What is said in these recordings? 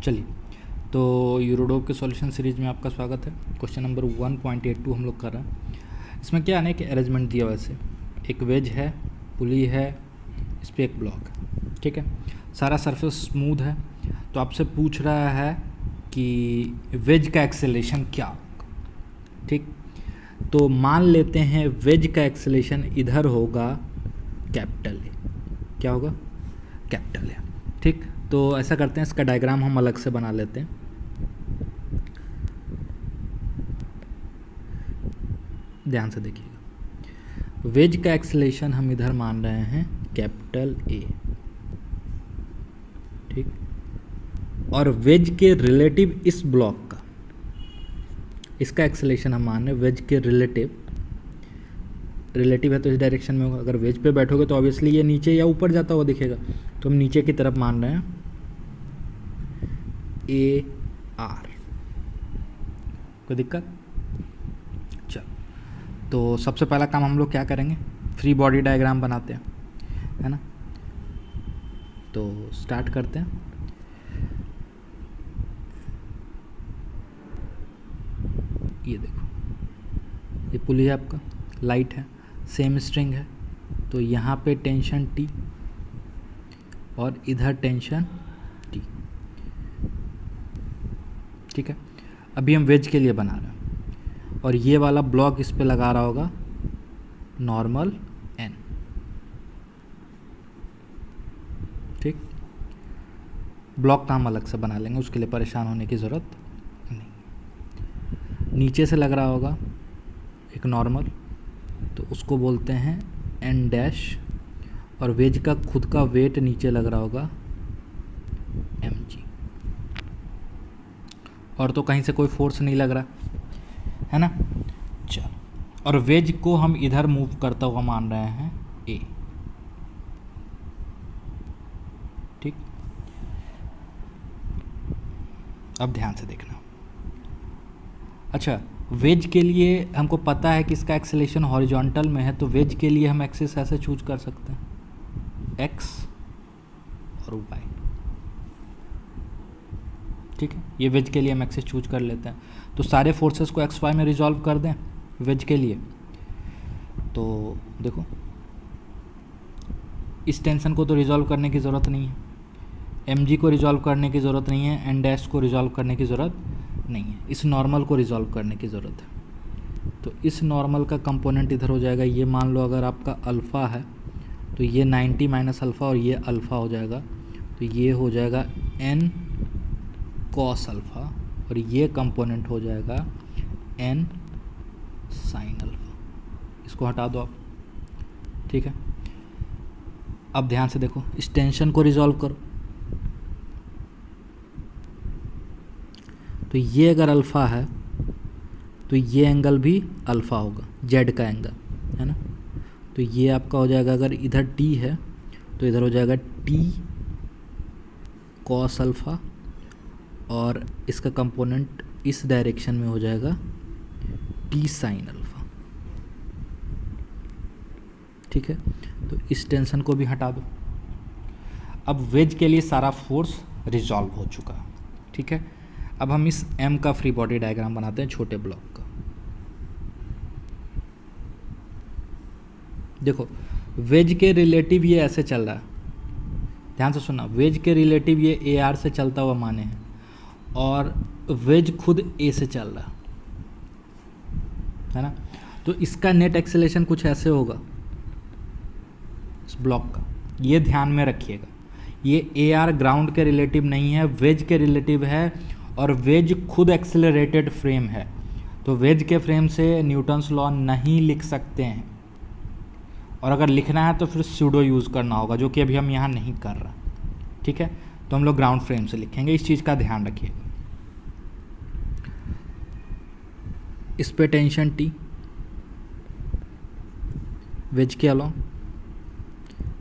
चलिए, तो यूरोडोप के सॉल्यूशन सीरीज में आपका स्वागत है। क्वेश्चन नंबर 1.82 हम लोग कर रहे हैं। इसमें क्या है ना, एक अरेंजमेंट दिया वैसे एक वेज है, पुली है, इस पर एक ब्लॉक है, ठीक है। सारा सरफेस स्मूथ है। तो आपसे पूछ रहा है कि वेज का एक्सेलेरेशन क्या होगा, ठीक। तो मान लेते हैं वेज का एक्सेलेरेशन इधर होगा कैपिटल ए। क्या होगा? कैपिटल ए, ठीक। तो ऐसा करते हैं, इसका डायग्राम हम अलग से बना लेते हैं। ध्यान से देखिएगा, वेज का एक्सेलेरेशन हम इधर मान रहे हैं कैपिटल ए, ठीक। और वेज के रिलेटिव इस ब्लॉक का, इसका एक्सेलेरेशन हम मान रहे हैं वेज के रिलेटिव है तो इस डायरेक्शन में होगा। अगर वेज पे बैठोगे तो ऑब्वियसली ये नीचे या ऊपर जाता हुआ दिखेगा, तो हम नीचे की तरफ मान रहे हैं ए आर। कोई दिक्कत? चलो, तो सबसे पहला काम हम लोग क्या करेंगे, फ्री बॉडी डायग्राम बनाते हैं, है ना। तो स्टार्ट करते हैं। ये देखो, ये पुली है आपका, लाइट है, सेम स्ट्रिंग है, तो यहाँ पे टेंशन टी और इधर टेंशन टी, ठीक है। अभी हम वेज के लिए बना रहे हैं और ये वाला ब्लॉक इस पे लगा रहा होगा नॉर्मल एन, ठीक। ब्लॉक का हम अलग से बना लेंगे, उसके लिए परेशान होने की ज़रूरत नहीं। नीचे से लग रहा होगा एक नॉर्मल, तो उसको बोलते हैं एन डैश, और वेज का खुद का वेट नीचे लग रहा होगा एम जी। और तो कहीं से कोई फोर्स नहीं लग रहा है ना। चलो, और वेज को हम इधर मूव करता हुआ मान रहे हैं ए, ठीक। अब ध्यान से देखना। अच्छा, वेज के लिए हमको पता है कि इसका एक्सेलेरेशन हॉरिजॉन्टल में है, तो वेज के लिए हम एक्सिस ऐसे चूज कर सकते हैं, एक्स और वाई, ठीक है। ये वेज के लिए हम एक्सिस चूज कर लेते हैं। तो सारे फोर्सेस को एक्स वाई में रिजॉल्व कर दें वेज के लिए। तो देखो, इस टेंशन को तो रिजॉल्व करने की ज़रूरत नहीं है, एम जी को रिजॉल्व करने की ज़रूरत नहीं है, एन डैश को रिजॉल्व करने की ज़रूरत नहीं है, इस नॉर्मल को रिजॉल्व करने की ज़रूरत है। तो इस नॉर्मल का कंपोनेंट इधर हो जाएगा। ये मान लो अगर आपका अल्फ़ा है तो ये 90 माइनस अल्फ़ा और ये अल्फ़ा हो जाएगा, तो ये हो जाएगा एन कॉस अल्फ़ा, और ये कंपोनेंट हो जाएगा एन साइन अल्फ़ा। इसको हटा दो आप, ठीक है। अब ध्यान से देखो, इस टेंशन को रिजॉल्व करो। तो ये अगर अल्फ़ा है तो ये एंगल भी अल्फ़ा होगा, जेड का एंगल, है ना। तो ये आपका हो जाएगा, अगर इधर टी है तो इधर हो जाएगा टी कॉस अल्फ़ा, और इसका कंपोनेंट इस डायरेक्शन में हो जाएगा टी साइन अल्फ़ा, ठीक है। तो इस टेंशन को भी हटा दो। अब वेज के लिए सारा फोर्स रिजॉल्व हो चुका है, ठीक है। अब हम इस एम का फ्री बॉडी डायग्राम बनाते हैं, छोटे ब्लॉक का। देखो, वेज के रिलेटिव ये ऐसे चल रहा है, ध्यान से सुनना। वेज के रिलेटिव ये ए आर से चलता हुआ माने हैं, और वेज खुद ए से चल रहा है ना। तो इसका नेट एक्सेलेरेशन कुछ ऐसे होगा इस ब्लॉक का, ये ध्यान में रखिएगा। ये ए आर ग्राउंड के रिलेटिव नहीं है, वेज के रिलेटिव है, और वेज खुद एक्सेलरेटेड फ्रेम है। तो वेज के फ्रेम से न्यूटन्स लॉ नहीं लिख सकते हैं, और अगर लिखना है तो फिर स्यूडो यूज़ करना होगा, जो कि अभी हम यहाँ नहीं कर रहा, ठीक है। तो हम लोग ग्राउंड फ्रेम से लिखेंगे, इस चीज़ का ध्यान रखिएगा। इस पे टेंशन टी वेज के अलोंग,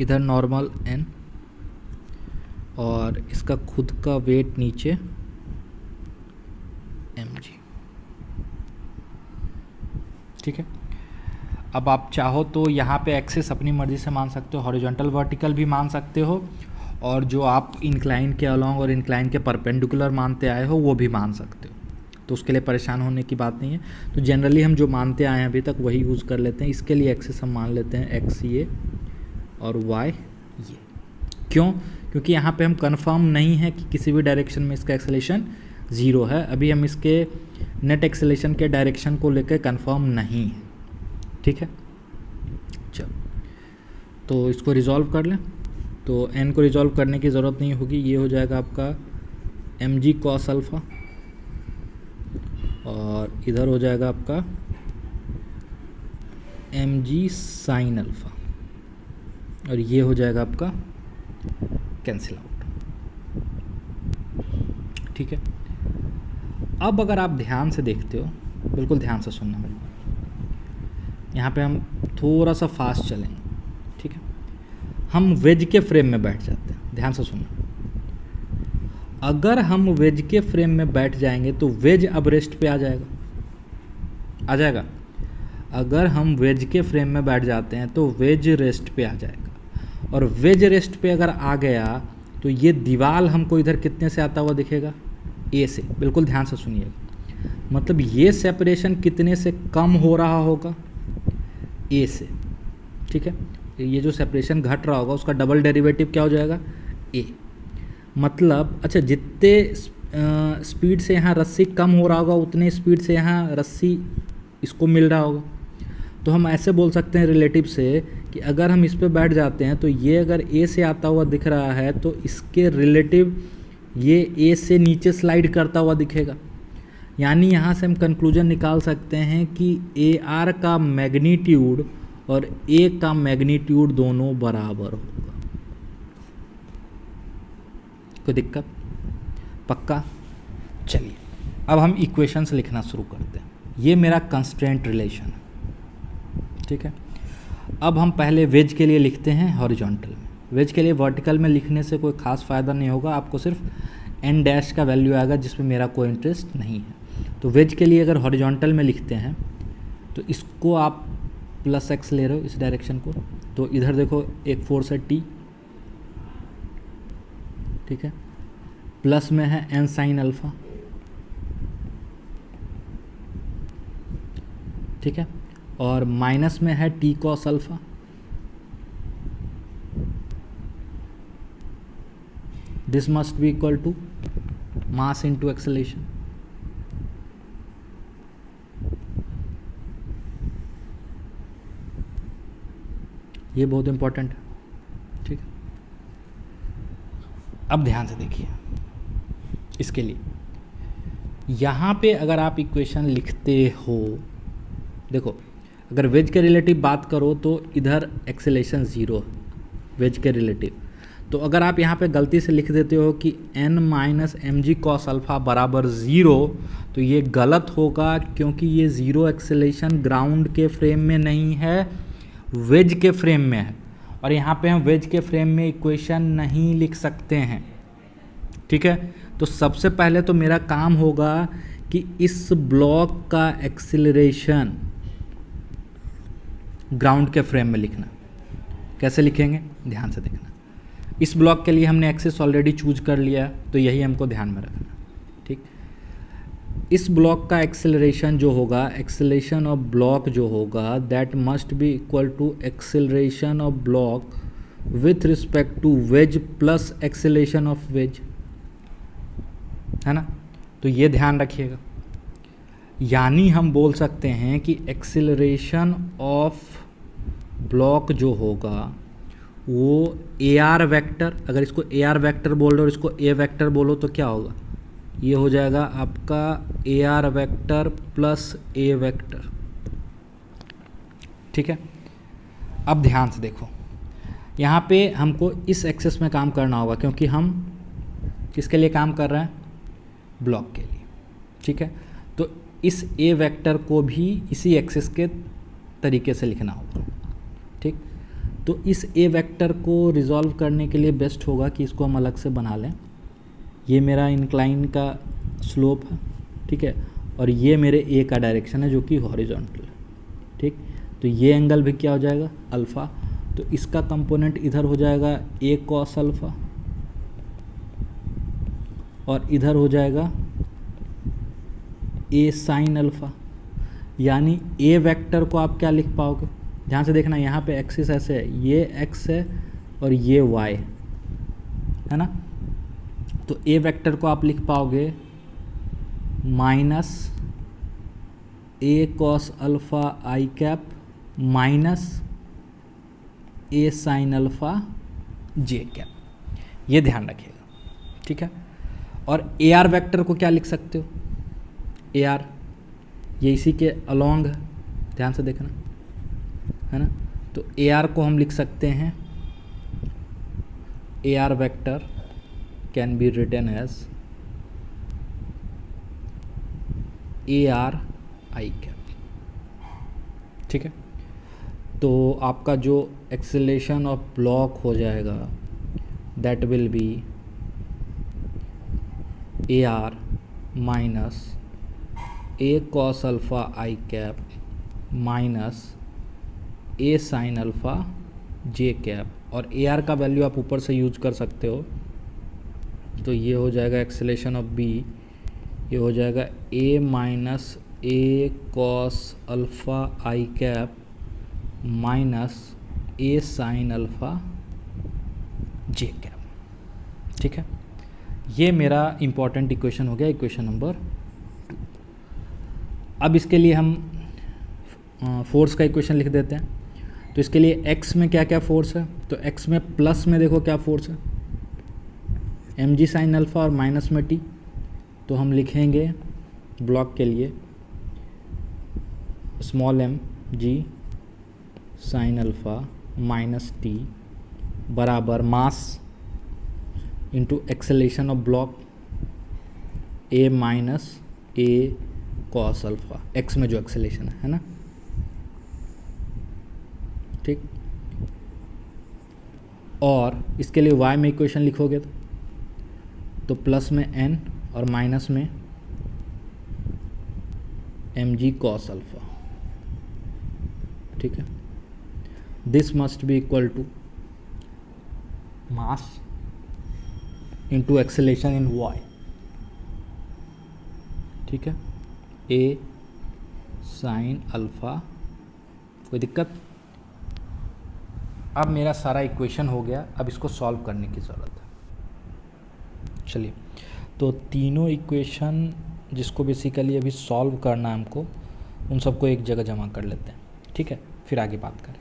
इधर नॉर्मल एन, और इसका खुद का वेट नीचे एम जी, ठीक है। अब आप चाहो तो यहाँ पे एक्सिस अपनी मर्ज़ी से मान सकते हो, हॉरिजॉन्टल वर्टिकल भी मान सकते हो, और जो आप इंक्लाइन के अलॉन्ग और इंक्लाइन के परपेंडिकुलर मानते आए हो वो भी मान सकते हो, तो उसके लिए परेशान होने की बात नहीं है। तो जनरली हम जो मानते आए हैं अभी तक वही यूज़ कर लेते हैं। इसके लिए एक्सिस हम मान लेते हैं एक्स ये और वाई ये। क्यों? क्योंकि यहाँ पे हम कंफर्म नहीं है कि किसी भी डायरेक्शन में इसका एक्सेलेरेशन 0 है। अभी हम इसके नेट एक्सेलेरेशन के डायरेक्शन को लेकर कंफर्म नहीं है, ठीक है। चलो तो इसको रिजॉल्व कर लें। तो n को रिजॉल्व करने की ज़रूरत नहीं होगी, ये हो जाएगा आपका mg cos अल्फ़ा और इधर हो जाएगा आपका mg sin अल्फ़ा और ये हो जाएगा आपका कैंसिल आउट, ठीक है। अब अगर आप ध्यान से देखते हो, बिल्कुल ध्यान से सुनना मेरे को, यहाँ पे हम थोड़ा सा फास्ट चलेंगे, ठीक है। हम वेज के फ्रेम में बैठ जाते हैं, ध्यान से सुनना। अगर हम वेज के फ्रेम में बैठ जाएंगे तो वेज अब रेस्ट पे आ जाएगा। अगर हम वेज के फ्रेम में बैठ जाते हैं तो वेज रेस्ट पे आ जाएगा, और वेज रेस्ट पे अगर आ गया तो ये दीवार हमको इधर कितने से आता हुआ दिखेगा? ए से। बिल्कुल ध्यान से सुनिएगा, मतलब ये सेपरेशन कितने से कम हो रहा होगा? ए से, ठीक है। ये जो सेपरेशन घट रहा होगा उसका डबल डेरिवेटिव क्या हो जाएगा? ए। मतलब अच्छा, जितने स्पीड से यहाँ रस्सी कम हो रहा होगा उतने स्पीड से यहाँ रस्सी इसको मिल रहा होगा। तो हम ऐसे बोल सकते हैं रिलेटिव से कि अगर हम इस पे बैठ जाते हैं तो ये अगर ए से आता हुआ दिख रहा है तो इसके रिलेटिव ये ए से नीचे स्लाइड करता हुआ दिखेगा। यानी यहाँ से हम कंक्लूजन निकाल सकते हैं कि ए आर का मैग्नीट्यूड और ए का मैग्नीट्यूड दोनों बराबर होगा। कोई दिक्कत? पक्का? चलिए अब हम इक्वेशंस लिखना शुरू करते हैं। ये मेरा कंस्ट्रेंट रिलेशन है, ठीक है। अब हम पहले वेज के लिए लिखते हैं हॉरिजॉन्टल में। वेज के लिए वर्टिकल में लिखने से कोई ख़ास फ़ायदा नहीं होगा, आपको सिर्फ एन डैश का वैल्यू आएगा जिसमें मेरा कोई इंटरेस्ट नहीं है। तो वेज के लिए अगर हॉरिजॉन्टल में लिखते हैं तो इसको आप प्लस एक्स ले रहे हो, इस डायरेक्शन को, तो इधर देखो एक फोर्स है टी, ठीक है। प्लस में है एन साइन अल्फ़ा, ठीक है, और माइनस में है T cos alpha. This must be equal to mass into acceleration. ये बहुत इंपॉर्टेंट है, ठीक है। अब ध्यान से देखिए, इसके लिए यहाँ पे अगर आप इक्वेशन लिखते हो, देखो अगर वेज के रिलेटिव बात करो तो इधर एक्सेलरेशन 0 है वेज के रिलेटिव। तो अगर आप यहाँ पे गलती से लिख देते हो कि n minus M G cos alpha बराबर 0, तो ये गलत होगा, क्योंकि ये 0 एक्सेलरेशन ग्राउंड के फ्रेम में नहीं है, वेज के फ्रेम में है। और यहाँ पे हम वेज के फ्रेम में इक्वेशन नहीं लिख सकते हैं, ठीक है। तो सबसे पहले तो मेरा काम होगा कि इस ब्लॉक का एक्सेलरेशन ग्राउंड के फ्रेम में लिखना। कैसे लिखेंगे? ध्यान से देखना। इस ब्लॉक के लिए हमने एक्सिस ऑलरेडी चूज कर लिया, तो यही हमको ध्यान में रखना, ठीक। इस ब्लॉक का एक्सेलरेशन जो होगा, एक्सेलरेशन ऑफ ब्लॉक जो होगा, that must be equal to acceleration of block with respect to wedge plus acceleration of wedge, है ना। तो ये ध्यान रखिएगा। यानी हम बोल सकते हैं कि एक्सेलरेशन ऑफ ब्लॉक जो होगा वो ए आर वेक्टर, अगर इसको ए आर वेक्टर बोल रहे हो और इसको ए वेक्टर बोलो तो क्या होगा? ये हो जाएगा आपका ए आर वेक्टर प्लस ए वेक्टर, ठीक है। अब ध्यान से देखो, यहाँ पे हमको इस एक्सिस में काम करना होगा, क्योंकि हम किसके लिए काम कर रहे हैं? ब्लॉक के लिए, ठीक है। तो इस ए वेक्टर को भी इसी एक्सिस के तरीके से लिखना होगा, ठीक। तो इस ए वेक्टर को रिजॉल्व करने के लिए बेस्ट होगा कि इसको हम अलग से बना लें। ये मेरा इंक्लाइन का स्लोप है, ठीक है, और ये मेरे ए का डायरेक्शन है जो कि हॉरिजॉन्टल है, ठीक। तो ये एंगल भी क्या हो जाएगा? अल्फ़ा। तो इसका कंपोनेंट इधर हो जाएगा ए कॉस अल्फ़ा, और इधर हो जाएगा ए साइन अल्फ़ा। यानी ए वेक्टर को आप क्या लिख पाओगे, ध्यान से देखना, यहाँ पे एक्सिस ऐसे है, ये एक्स है और ये वाई है ना। तो ए वेक्टर को आप लिख पाओगे माइनस ए कॉस अल्फ़ा आई कैप माइनस ए साइन अल्फ़ा जे कैप, ये ध्यान रखिएगा, ठीक है। और ए आर वेक्टर को क्या लिख सकते हो, ए आर ये इसी के अलोंग है, ध्यान से देखना है ना। तो ए आर को हम लिख सकते हैं, A R vector can be written as A R I cap, ठीक है। तो आपका जो एक्सेलेरेशन ऑफ ब्लॉक हो जाएगा that will be A R minus A cos alpha I cap minus A sine alpha J cap. और A R का value आप ऊपर से यूज कर सकते हो, तो ये हो जाएगा एक्सेलेरेशन ऑफ बी, ये हो जाएगा ए माइनस ए कॉस अल्फ़ा आई कैप माइनस ए साइन अल्फ़ा जे कैप, ठीक है। ये मेरा इम्पॉर्टेंट इक्वेशन हो गया, इक्वेशन नंबर 2। अब इसके लिए हम फोर्स का इक्वेशन लिख देते हैं। तो इसके लिए x में क्या क्या फोर्स है, तो x में प्लस में देखो क्या फोर्स है, एम जी साइन अल्फ़ा, और माइनस में t। तो हम लिखेंगे ब्लॉक के लिए स्मॉल एम जी साइन अल्फ़ा माइनस टी बराबर mass into acceleration of block a minus A cos alpha, x में जो एक्सेलेरेशन है ना, ठीक। और इसके लिए y में इक्वेशन लिखोगे तो प्लस में n और माइनस में एम जी कॉस अल्फ़ा, ठीक है। This must be equal to mass into acceleration in y, ठीक है, ए साइन अल्फ़ा। कोई दिक्कत? अब मेरा सारा इक्वेशन हो गया, अब इसको सॉल्व करने की ज़रूरत है। चलिए, तो तीनों इक्वेशन जिसको बेसिकली अभी सॉल्व करना है हमको, उन सबको एक जगह जमा कर लेते हैं, ठीक है, फिर आगे बात करें।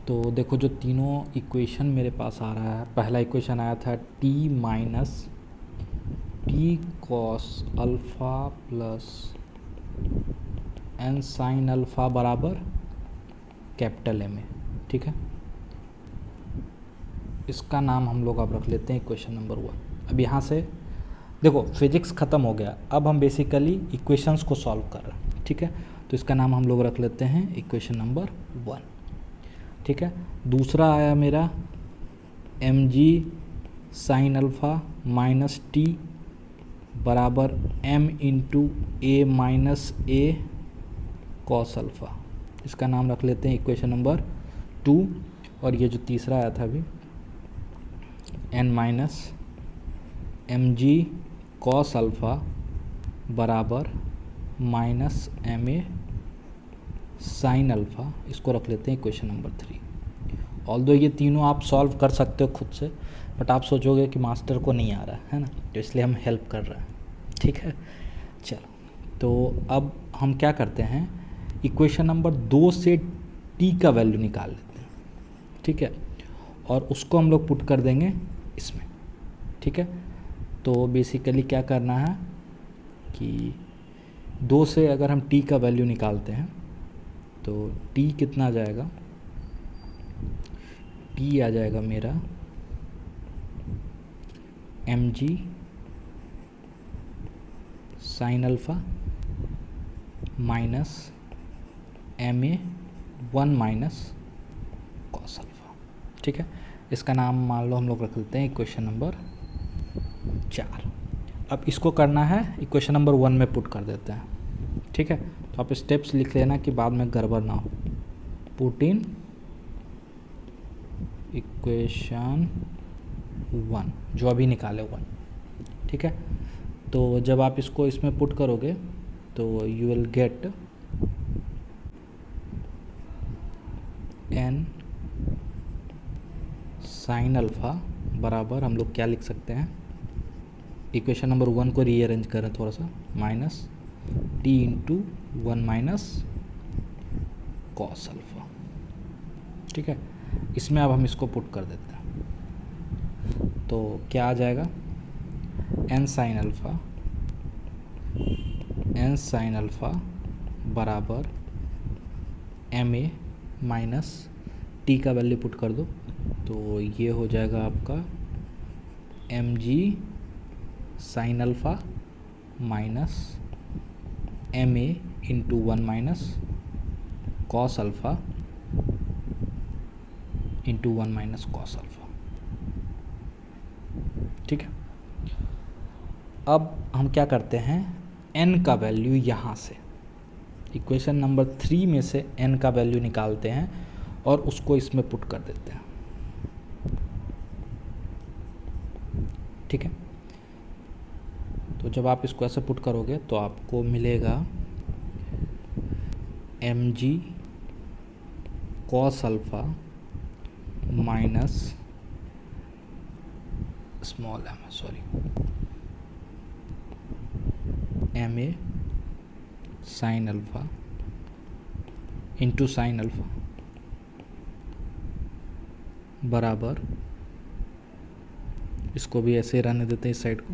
तो देखो जो तीनों इक्वेशन मेरे पास आ रहा है, पहला इक्वेशन आया था t minus T cos alpha plus N sine alpha बराबर कैपिटल एम ए, ठीक है। इसका नाम हम लोग अब रख लेते हैं इक्वेशन नंबर 1। अब यहाँ से देखो फिजिक्स ख़त्म हो गया, अब हम बेसिकली इक्वेशंस को सॉल्व कर रहे हैं, ठीक है। तो इसका नाम हम लोग रख लेते हैं इक्वेशन नंबर 1, ठीक है। दूसरा आया मेरा एम जी साइन अल्फ़ा माइनस टी बराबर m into A minus A cos alpha, इसका नाम रख लेते हैं इक्वेशन नंबर 2। और ये जो तीसरा आया था अभी n minus M G cos alpha बराबर minus M A sine alpha, इसको रख लेते हैं इक्वेशन नंबर 3। ऑल्दो ये तीनों आप सॉल्व कर सकते हो खुद से, बट आप सोचोगे कि मास्टर को नहीं आ रहा है ना, तो इसलिए हम हेल्प कर रहे हैं, ठीक है। चलो, तो अब हम क्या करते हैं, इक्वेशन नंबर 2 से t का वैल्यू निकाल लेते हैं, ठीक है, और उसको हम लोग पुट कर देंगे इसमें, ठीक है। तो बेसिकली क्या करना है कि 2 से अगर हम t का वैल्यू निकालते हैं तो t कितना आ जाएगा, t आ जाएगा मेरा M ji sine alpha minus M A 1 minus cos alpha, ठीक है। इसका नाम मान लो हम लोग रख लेते हैं इक्वेशन नंबर 4। अब इसको करना है इक्वेशन नंबर 1 में पुट कर देते हैं, ठीक है। तो आप स्टेप्स लिख लेना कि बाद में गड़बड़ ना हो। पुट इन इक्वेशन 1 जो अभी निकाले 1, ठीक है। तो जब आप इसको इसमें पुट करोगे तो you will get n sine alpha बराबर, हम लोग क्या लिख सकते हैं, इक्वेशन नंबर 1 को रीअरेंज करें थोड़ा सा, minus T into 1 minus cos alpha. ठीक है, इसमें अब हम इसको पुट कर देते हैं तो क्या आ जाएगा, n साइन अल्फ़ा बराबर एम ए माइनस टी का वैल्यू पुट कर दो तो ये हो जाएगा आपका M ji sine alpha minus M A into 1 minus cos alpha into 1 minus cos alpha. ठीक है, अब हम क्या करते हैं, n का वैल्यू यहाँ से इक्वेशन नंबर 3 में से n का वैल्यू निकालते हैं और उसको इसमें पुट कर देते हैं। ठीक है, तो जब आप इसको ऐसे पुट करोगे तो आपको मिलेगा एम जी cos alpha minus small M, sorry, M ए sine alpha into sine alpha बराबर, इसको भी ऐसे रहने देते हैं इस साइड को,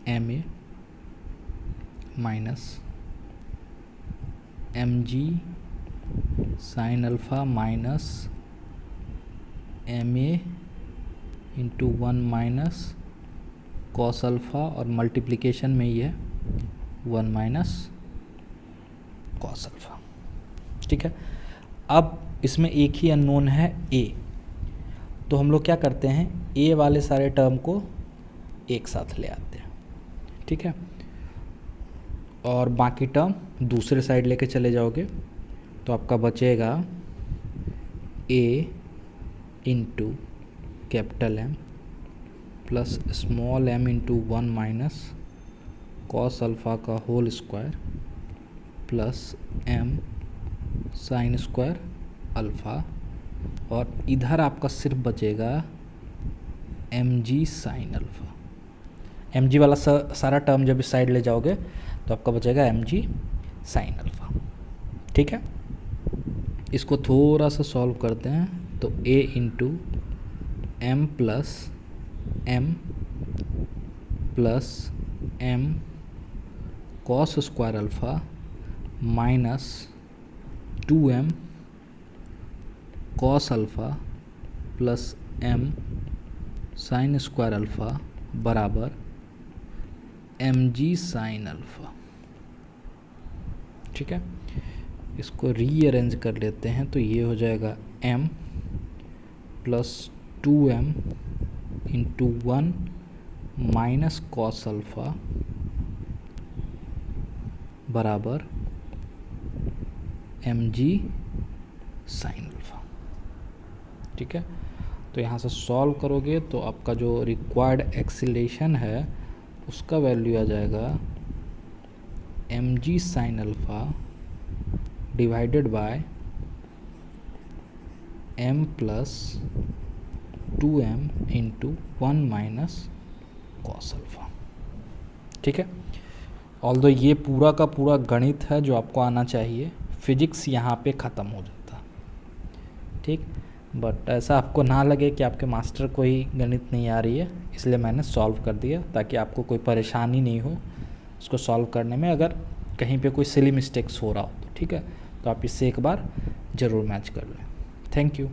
M A minus M G sine alpha minus M A into 1 minus cos alpha और मल्टीप्लिकेशन में ही है 1 माइनस कॉस अल्फ़ा। ठीक है, अब इसमें एक ही अननोन है a, तो हम लोग क्या करते हैं, a वाले सारे टर्म को एक साथ ले आते हैं। ठीक है, और बाकी टर्म दूसरे साइड लेके चले जाओगे तो आपका बचेगा a into capital M plus small m into 1 minus cos alpha का whole square plus m sine square alpha, और इधर आपका सिर्फ बचेगा एम जी साइन अल्फ़ा। एम जी वाला सारा टर्म जब इस साइड ले जाओगे तो आपका बचेगा एम जी साइन अल्फ़ा। ठीक है, इसको थोड़ा सा सॉल्व करते हैं तो a into M plus M cos square alpha minus 2m cos alpha plus m sine square alpha बराबर एम जी साइन अल्फ़ा। ठीक है, इसको रीअरेंज कर लेते हैं तो ये हो जाएगा m plus 2m into 1 minus cos alpha बराबर एम जी साइन अल्फ़ा। ठीक है, तो यहाँ से सॉल्व करोगे तो आपका जो रिक्वायर्ड एक्सीलरेशन है उसका वैल्यू आ जाएगा M ji sine alpha divided by m plus 2m into 1 minus cos alpha. ठीक है, ऑल्दो ये पूरा का पूरा गणित है जो आपको आना चाहिए, फिजिक्स यहाँ पे ख़त्म हो जाता। ठीक, बट ऐसा आपको ना लगे कि आपके मास्टर को ही गणित नहीं आ रही है, इसलिए मैंने सॉल्व कर दिया ताकि आपको कोई परेशानी नहीं हो उसको सॉल्व करने में, अगर कहीं पे कोई सिली मिस्टेक्स हो रहा हो तो। ठीक है, तो आप इससे एक बार ज़रूर मैच कर लें। Thank you.